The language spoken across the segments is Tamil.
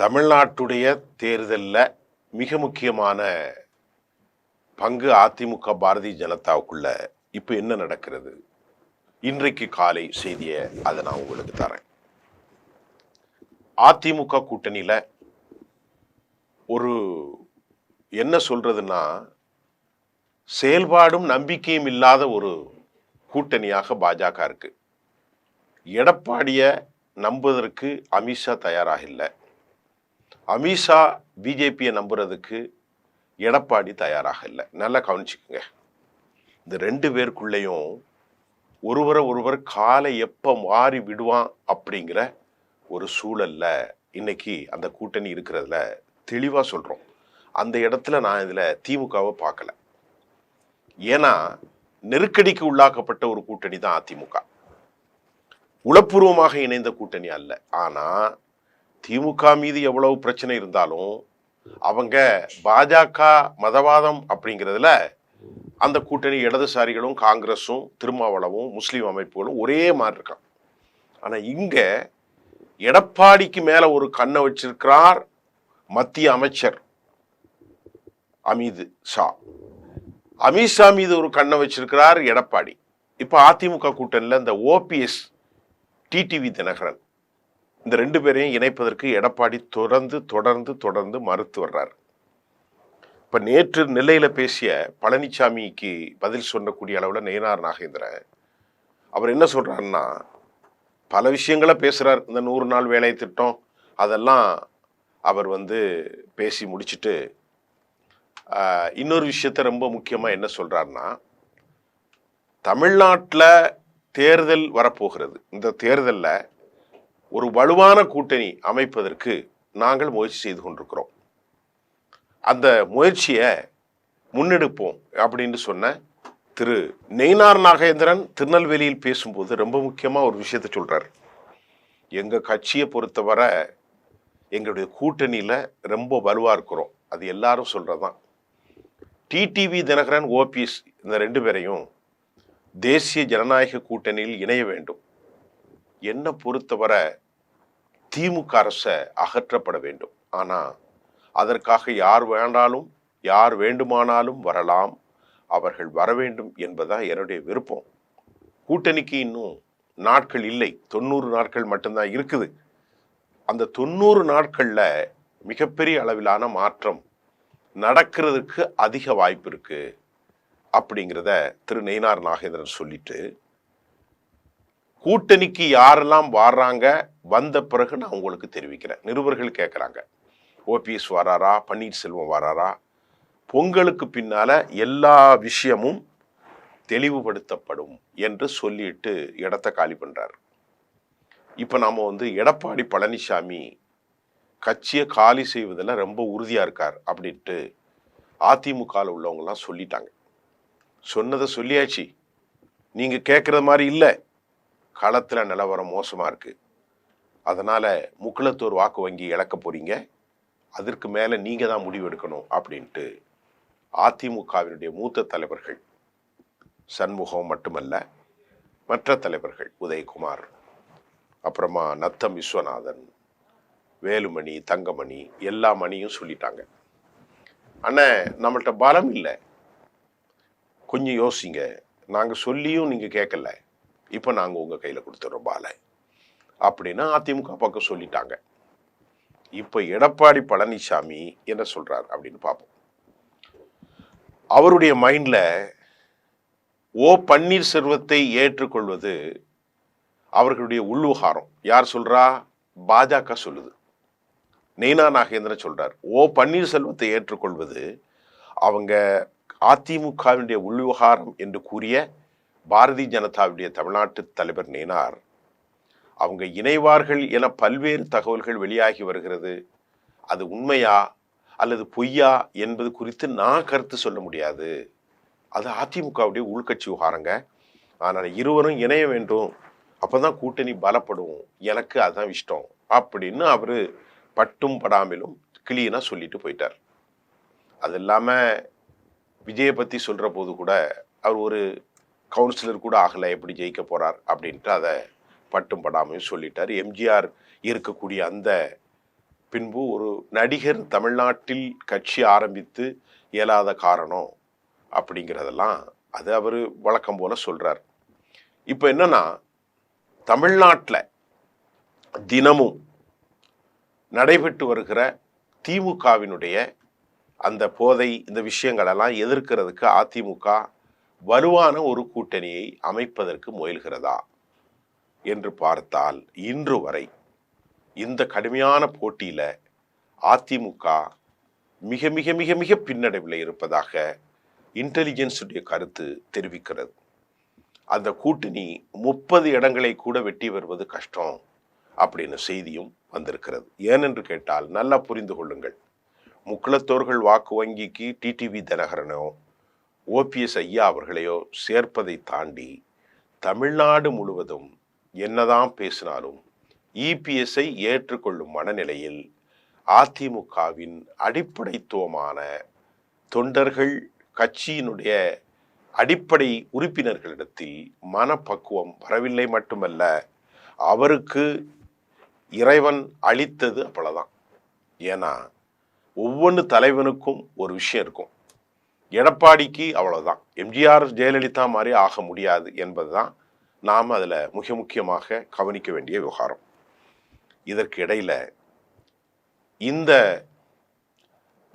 தமிழ்நாட்டுடைய தேர்தலில் மிக முக்கியமான பங்கு அதிமுக பாரதிய ஜனதாவுக்குள்ள இப்போ என்ன நடக்கிறது? இன்றைக்கு காலை செய்தியை அதை நான் உங்களுக்கு தரேன். அதிமுக கூட்டணியில் ஒரு என்ன சொல்றதுன்னா, செயல்பாடும் நம்பிக்கையும் இல்லாத ஒரு கூட்டணியாக பாஜக இருக்கு. எடப்பாடியை நம்புவதற்கு அமித்ஷா தயாராக இல்லை. அமித்ஷா பிஜேபியை நம்புறதுக்கு எடப்பாடி தயாராக இல்லை. நல்லா கவனிச்சுக்கோங்க. இந்த ரெண்டு பேருக்குள்ளேயும் ஒருவர் காலை எப்போ மாறி விடுவான் அப்படிங்கிற ஒரு சூழல்ல இன்னைக்கு அந்த கூட்டணி இருக்கிறதுல தெளிவாக சொல்கிறோம். அந்த இடத்துல நான் இதில் திமுகவை பார்க்கல. ஏன்னா நெருக்கடிக்கு உள்ளாக்கப்பட்ட ஒரு கூட்டணி தான் அதிமுக. உளப்பூர்வமாக இணைந்த கூட்டணி அல்ல. ஆனால் திமுக மீது எவ்வளவு பிரச்சனை இருந்தாலும் அவங்க பாஜக மதவாதம் அப்படிங்கிறதுல அந்த கூட்டணி இடதுசாரிகளும் காங்கிரஸும் திருமாவளவும் முஸ்லீம் அமைப்புகளும் ஒரே மாதிரி இருக்கான். ஆனால் இங்கே எடப்பாடிக்கு மேலே ஒரு கண்ணை வச்சிருக்கிறார் மத்திய அமைச்சர் அமித்ஷா மீது ஒரு கண்ணை வச்சிருக்கிறார் எடப்பாடி. இப்போ அதிமுக கூட்டணியில் இந்த ஓபிஎஸ் டிடிவி தினகரன் இந்த ரெண்டு பேரையும் இணைப்பதற்கு எடப்பாடி தொடர்ந்து மறுத்து வர்றார். இப்போ நேற்று நெல்லையில் பேசிய பழனிசாமிக்கு பதில் சொல்லக்கூடிய அளவில் நயினார் நாகேந்திரன் அவர் என்ன சொல்றாருன்னா, பல விஷயங்களை பேசுறார். இந்த 100 நாள் வேலை திட்டம் அதெல்லாம் அவர் பேசி முடிச்சுட்டு இன்னொரு விஷயத்த ரொம்ப முக்கியமாக என்ன சொல்றாருன்னா, தமிழ்நாட்டில் தேர்தல் வரப்போகிறது. இந்த தேர்தலில் ஒரு வலுவான கூட்டணி அமைப்பதற்கு நாங்கள் முயற்சி செய்து கொண்டிருக்கிறோம். அந்த முயற்சியை முன்னெடுப்போம் அப்படின்னு சொன்ன திரு நயினார் நாகேந்திரன் திருநெல்வேலியில் பேசும்போது ரொம்ப முக்கியமாக ஒரு விஷயத்த சொல்றார். எங்கள் கட்சியை பொறுத்தவரை எங்களுடைய கூட்டணியில் ரொம்ப வலுவாக இருக்கிறோம். அது எல்லாரும் சொல்றதுதான். டிடிவி தினகரன் ஓபிஎஸ் இந்த ரெண்டு பேரையும் தேசிய ஜனநாயக கூட்டணியில் இணைய வேண்டும். என்னை பொறுத்தவரை திமுக அரசை அகற்றப்பட வேண்டும். ஆனால் அதற்காக யார் வேண்டுமானாலும் வரலாம். அவர்கள் வர வேண்டும் என்பதுதான் என்னுடைய விருப்பம். கூட்டணிக்கு இன்னும் நாட்கள் இல்லை, 90 நாட்கள் மட்டும்தான் இருக்குது. அந்த 90 நாட்களில் மிகப்பெரிய அளவிலான மாற்றம் நடக்கிறதுக்கு அதிக வாய்ப்பு இருக்கு அப்படிங்கிறத திரு நயினார் நாகேந்திரன் சொல்லிட்டு, கூட்டணிக்கு யாரெல்லாம் வர்றாங்க வந்த பிறகு நான் உங்களுக்கு தெரிவிக்கிறேன். நிருபர்கள் கேட்குறாங்க, ஓபிஎஸ் வராரா, பன்னீர்செல்வம் வராரா? பொங்கலுக்கு பின்னால எல்லா விஷயமும் தெளிவுபடுத்தப்படும் என்று சொல்லிட்டு இடத்த காலி பண்றாரு. இப்போ நாம எடப்பாடி பழனிசாமி கட்சியை காலி செய்வதில் ரொம்ப உறுதியா இருக்கார் அப்படின்ட்டு அதிமுகவில் உள்ளவங்கலாம் சொல்லிட்டாங்க. சொன்னதை சொல்லியாச்சு. நீங்க கேட்குற மாதிரி இல்லை. களத்தில் நிலவரம் மோசமாக இருக்குது. அதனால் முக்குளத்தூர் வாக்கு வங்கி இழக்க போகிறீங்க. அதற்கு மேலே நீங்கள் தான் முடிவெடுக்கணும் அப்படின்ட்டு அதிமுகவினுடைய மூத்த தலைவர்கள் சண்முகம் மட்டுமல்ல, மற்ற தலைவர்கள் உதயகுமார், அப்புறமா நத்தம் விஸ்வநாதன், வேலுமணி, தங்கமணி, எல்லா மணியும் சொல்லிட்டாங்க. அண்ணன் நம்மள்கிட்ட பலம் இல்லை, கொஞ்சம் யோசிங்க. நாங்கள் சொல்லியும் நீங்கள் கேட்கல, இப்போ நாங்கள் உங்கள் கையில் கொடுத்துட்றோம் பாலை அப்படின்னு அதிமுக பக்கம் சொல்லிட்டாங்க. இப்போ எடப்பாடி பழனிசாமி என்ன சொல்றார் அப்படின்னு பார்ப்போம். அவருடைய மைண்டில் பன்னீர்செல்வத்தை ஏற்றுக்கொள்வது அவர்களுடைய உள்விவகாரம். யார் சொல்றா? பாஜக சொல்லுது. நயினார் நாகேந்திரன் சொல்றார், பன்னீர்செல்வத்தை ஏற்றுக்கொள்வது அவங்க அதிமுகவினுடைய உள்விவகாரம் என்று கூறிய பாரதிய ஜனதாவுடைய தமிழ்நாட்டு தலைவர் நயினார், அவங்க இணைவார்கள் என பல்வேறு தகவல்கள் வெளியாகி வருகிறது. அது உண்மையா அல்லது பொய்யா என்பது குறித்து நான் கருத்து சொல்ல முடியாது. அது அதிமுகவுடைய உள்கட்சி விவகாரங்க. ஆனால் இருவரும் இணைய வேண்டும், அப்போதான் கூட்டணி பலப்படும், எனக்கு அதுதான் இஷ்டம் அப்படின்னு அவர் பட்டும் படாமலும் கிளீனா சொல்லிட்டு போயிட்டார். அது இல்லாமல் விஜயை பற்றி சொல்கிற போது கூட அவர் ஒரு கவுன்சிலர் கூட ஆகலை, எப்படி ஜெயிக்க போகிறார் அப்படின்ட்டு அதை பட்டும் படாமையும் சொல்லிட்டார். எம்ஜிஆர் இருக்கக்கூடிய அந்த பின்பு ஒரு நடிகர் தமிழ்நாட்டில் கட்சி ஆரம்பித்து இயலாத காரணம் அப்படிங்கிறதெல்லாம் அது அவர் வழக்கம் போல சொல்றார். இப்போ என்னன்னா, தமிழ்நாட்டில் தினமும் நடைபெற்று வருகிற திமுகவினுடைய அந்த போதை இந்த விஷயங்களெல்லாம் எதிர்க்கிறதுக்கு அதிமுக வலுவான ஒரு கூட்டணியை அமைப்பதற்கு முயல்கிறதா என்று பார்த்தால், இன்று வரை இந்த கடுமையான போட்டியில அதிமுக மிக மிக மிக மிக பின்னடைவில் இருப்பதாக இன்டெலிஜென்ஸுடைய கருத்து தெரிவிக்கிறது. அந்த கூட்டணி 30 இடங்களை கூட வெட்டி வருவது கஷ்டம் அப்படின்னு செய்தியும் வந்திருக்கிறது. ஏனென்று கேட்டால், நல்லா புரிந்து கொள்ளுங்கள், முக்குளத்தோர்கள் வாக்கு வங்கிக்கு டிடிவி தினகரனோ ஓபிஎஸ் ஐயா அவர்களையோ சேர்ப்பதை தாண்டி தமிழ்நாடு முழுவதும் என்னதான் பேசினாலும் இபிஎஸ்ஐ ஏற்றுக்கொள்ளும் மனநிலையில் அதிமுகவின் அடிப்படைத்துவமான தொண்டர்கள், கட்சியினுடைய அடிப்படை உறுப்பினர்களிடத்தில் மனப்பக்குவம் வரவில்லை. மட்டுமல்ல, அவருக்கு இறைவன் அளித்தது அவ்வளவுதான். ஏன்னா ஒவ்வொரு தலைவனுக்கும் ஒரு விஷயம் இருக்கும். எடப்பாடிக்கு அவ்வளவுதான், எம்ஜிஆர் ஜெயலலிதா மாதிரி ஆக முடியாது என்பதுதான் நாம் அதில் மிக முக்கியமாக கவனிக்க வேண்டிய விவகாரம். இதற்கு இடையில இந்த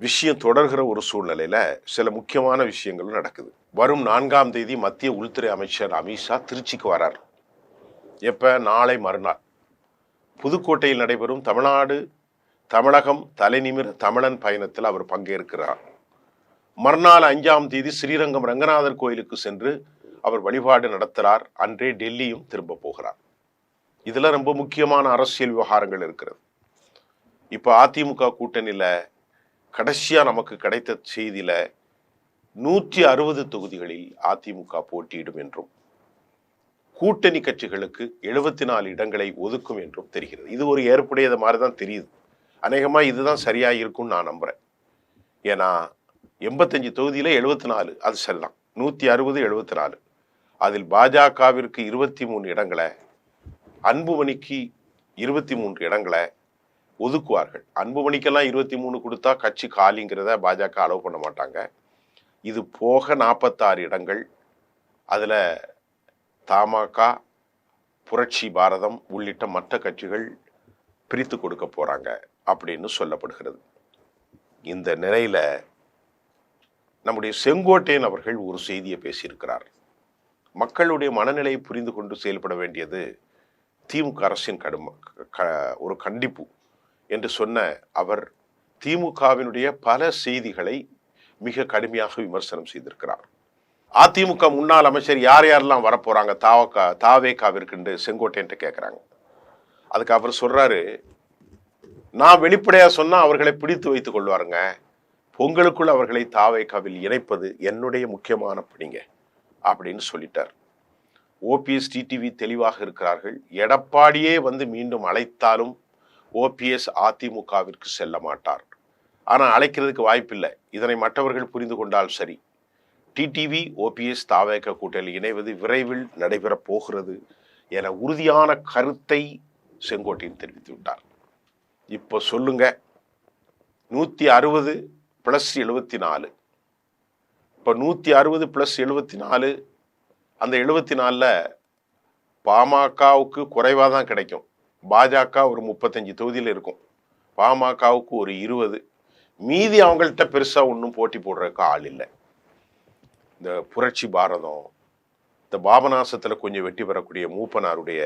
விஷயம் தொடர்கிற ஒரு சூழ்நிலையில சில முக்கியமான விஷயங்களும் நடக்குது. வரும் 4ஆம் தேதி மத்திய உள்துறை அமைச்சர் அமித்ஷா திருச்சிக்கு வரார். எப்ப? நாளை மறுநாள் புதுக்கோட்டையில் நடைபெறும் தமிழகம் தலைநிமிர தமிழன் பயணத்தில் அவர் பங்கேற்கிறார். மறுநாள் 5ஆம் தேதி ஸ்ரீரங்கம் ரங்கநாதர் கோயிலுக்கு சென்று அவர் வழிபாடு நடத்துகிறார். அன்றே டெல்லியும் திரும்ப போகிறார். இதுல ரொம்ப முக்கியமான அரசியல் விவகாரங்கள் இருக்கிறது. இப்ப அதிமுக கூட்டணியில கடைசியா நமக்கு கிடைத்த செய்தியில 160 தொகுதிகளில் அதிமுக போட்டியிடும் என்றும் கூட்டணி கட்சிகளுக்கு 74 இடங்களை ஒதுக்கும் என்றும் தெரிகிறது. இது ஒரு ஏற்புடையது மாதிரிதான் தெரியுது. அநேகமா இதுதான் சரியா இருக்கும்னு நான் நம்புறேன். ஏன்னா 85 தொகுதியில 74 அது சரிதான். 160 74. அதில் பாஜகவிற்கு 23 இடங்களை, அன்புமணிக்கு 23 இடங்களை ஒதுக்குவார்கள். அன்புமணிக்கெல்லாம் 23 கொடுத்தா கட்சி காலிங்கிறத பாஜக அலோவ் பண்ண மாட்டாங்க. இது போக 46 இடங்கள் அதுல தமாக, புரட்சி பாரதம் உள்ளிட்ட மற்ற கட்சிகள் பிரித்து கொடுக்க போறாங்க அப்படின்னு சொல்லப்படுகிறது. இந்த நிலையில நம்முடைய செங்கோட்டையன் அவர்கள் ஒரு செய்தியை பேசியிருக்கிறார். மக்களுடைய மனநிலையை புரிந்து கொண்டு செயல்பட வேண்டியது திமுக அரசின் ஒரு கண்டிப்பு என்று சொன்ன அவர் திமுகவினுடைய பல செய்திகளை மிக கடுமையாக விமர்சனம் செய்திருக்கிறார். அதிமுக முன்னாள் அமைச்சர் யார் யாரெல்லாம் வரப்போறாங்க தாவேகாவிற்கு செங்கோட்டையன் கேட்கிறாங்க. அதுக்கு அவர் சொல்றாரு, நான் வெளிப்படையா சொன்னா அவர்களை பிடித்து வைத்துக் கொள்வாருங்க, பொங்கலுக்குள் அவர்களை தாவேகாவில் இணைப்பது என்னுடைய முக்கியமான பணிங்க அப்படின்னு சொல்லிட்டார். ஓபிஎஸ் டிடிவி தெளிவாக இருக்கிறார்கள். எடப்பாடியே வந்து மீண்டும் அழைத்தாலும் ஓபிஎஸ் அதிமுகவிற்கு செல்ல மாட்டார். ஆனா அழைக்கிறதுக்கு வாய்ப்பில்லை. இதனை மற்றவர்கள் புரிந்து கொண்டால் சரி. டிடிவி ஓபிஎஸ் தாவேக கூட்டணியில் இணைவது விரைவில் நடைபெற போகிறது என உறுதியான கருத்தை செங்கோட்டையன் தெரிவித்து விட்டார். இப்போ சொல்லுங்க, 160 + 74. இப்போ 160 + 74, அந்த 74ல பாமகவுக்கு குறைவாக தான் கிடைக்கும். பாஜக ஒரு 35 தொகுதியில் இருக்கும், பாமகவுக்கு ஒரு 20. மீதி அவங்கள்ட்ட பெருசா ஒன்றும் போட்டி போடுறதுக்கு ஆள் இல்லை. இந்த புரட்சி பாரதம், இந்த பாபநாசத்துல கொஞ்சம் வெற்றி பெறக்கூடிய மூப்பனாருடைய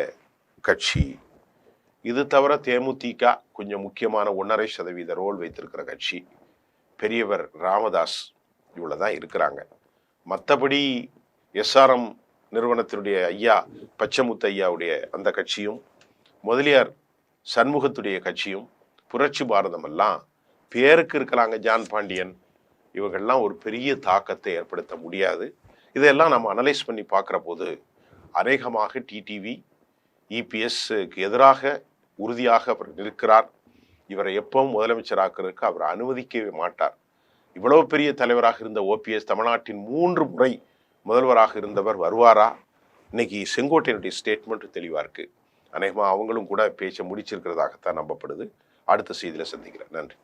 கட்சி, இது தவிர தேமுதிக கொஞ்சம் முக்கியமான 1.5% ரோல் வைத்திருக்கிற கட்சி, பெரியவர் ராமதாஸ், இவ்வளவுதான் இருக்கிறாங்க. மற்றபடி எஸ்ஆர்எம் நிறுவனத்தினுடைய ஐயா பச்சமுத்து ஐயாவுடைய அந்த கட்சியும், முதலியார் சண்முகத்துடைய கட்சியும், புரட்சி பாரதம் எல்லாம் பேருக்கு இருக்கலாங்க. ஜான் பாண்டியன் இவங்கெல்லாம் ஒரு பெரிய தாக்கத்தை ஏற்படுத்த முடியாது. இதெல்லாம் நம்ம அனலைஸ் பண்ணி பார்க்குற போது அநேகமாக டிடிவி இபிஎஸ்க்கு எதிராக உறுதியாக அவர் நிற்கிறார். இவரை எப்பவும் முதலமைச்சராக்கிறதுக்கு அவர் அனுமதிக்கவே மாட்டார். இவ்வளவு பெரிய தலைவராக இருந்த ஓபிஎஸ், தமிழ்நாட்டின் 3 முறை முதல்வராக இருந்தவர், வருவாரா? இன்னைக்கு செங்கோட்டையனுடைய ஸ்டேட்மெண்ட் தெளிவா இருக்கு. அநேகமாக அவங்களும் கூட பேச்ச முடிச்சிருக்கிறதாகத்தான் நம்பப்படுது. அடுத்த செய்தியில சந்திக்கிறேன். நன்றி.